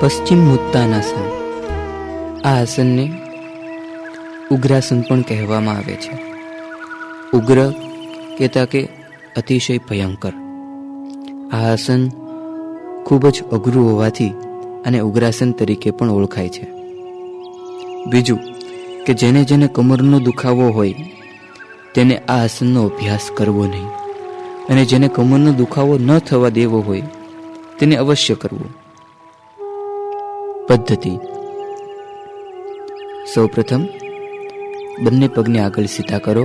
પશ્ચિમ મુત્તાનાસન. આ આસનને ઉગ્રાસન પણ કહેવામાં આવે છે. ઉગ્ર કહેતા કે અતિશય ભયંકર. આ આસન ખૂબ જ અઘરું હોવાથી આને ઉગ્રાસન તરીકે પણ ઓળખાય છે. બીજું કે જેને કમરનો દુખાવો હોય તેને આ આસનનો અભ્યાસ કરવો નહીં, અને જેને કમરનો દુખાવો ન થવા દેવો હોય તેને અવશ્ય કરવો. પદ્ધતિ: સૌપ્રથમ બંને પગને આગળ સીધા કરો.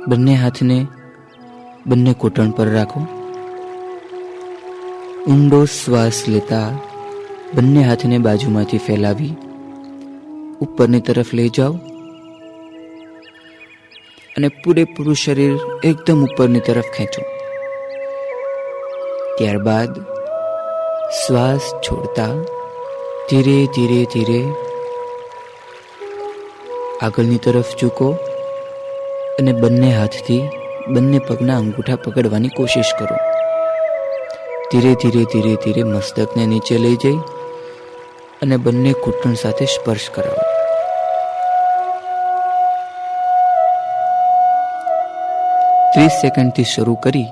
બંને હાથને બંને ઘૂંટણ પર રાખો. ઊંડો શ્વાસ લેતા બંને હાથને બાજુમાંથી ફેલાવી ઉપરની તરફ લઈ જાઓ અને પૂરેપૂરું શરીર એકદમ ઉપરની તરફ ખેંચો. ત્યારબાદ શ્વાસ છોડતા ધીરે ધીરે ધીરે આગળની તરફ ઝૂકો અને બંને હાથથી બંને પગના અંગૂઠા પકડવાની કોશિશ કરો. ધીરે ધીરે ધીરે ધીરે મસ્તકને નીચે લઈ જઈ અને બંને ઘૂંટણ સાથે સ્પર્શ કરાવો. 30 સેકન્ડથી શરૂ કરી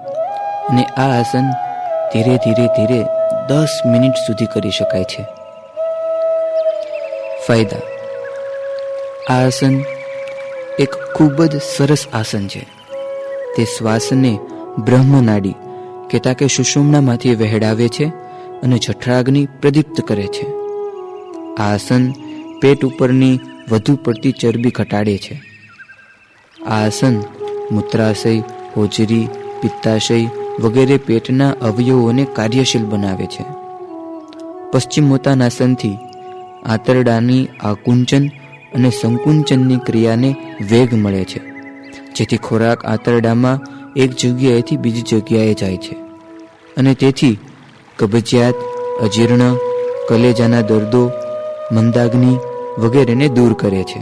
અને આ આસન ધીરે ધીરે ધીરે 10 મિનિટ સુધી કરી શકાય છે. ફાયદા: આ આસન એક ખૂબ જ સરસ આસન છે. તે શ્વાસને બ્રહ્મનાડી કહેતા કે સુષુમ્નામાંથી વહેડાવે છે અને જઠરાગ્નિ પ્રદીપ્ત કરે છે. આ આસન પેટ ઉપરની વધુ પડતી ચરબી ઘટાડે છે. આ આસન મૂત્રાશય, હોજરી, પિત્તાશય વગેરે પેટના અવયવોને કાર્યશીલ બનાવે છે. પશ્ચિમોત્તાનાસનથી આંતરડાની આકુંચન અને સંકુંચનની ક્રિયાને વેગ મળે છે, જેથી ખોરાક આંતરડામાં એક જગ્યાએથી બીજી જગ્યાએ જાય છે અને તેથી કબજિયાત, અજીર્ણ, કલેજાના દર્દો, મંદાગ્નિ વગેરેને દૂર કરે છે.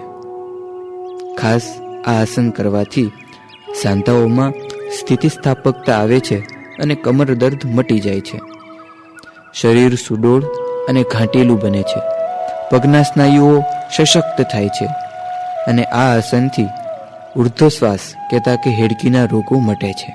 ખાસ આ આસન કરવાથી સાંધાઓમાં સ્થિતિસ્થાપકતા આવે છે અને કમર દર્દ મટી જાય છે. શરીર સુડોળ અને ઘાટેલું બને છે. પગના સ્નાયુઓ સશક્ત થાય છે અને આ આસનથી ઉર્ધ્વશ્વાસ કહેતા કે હેડકીના રોગો મટે છે.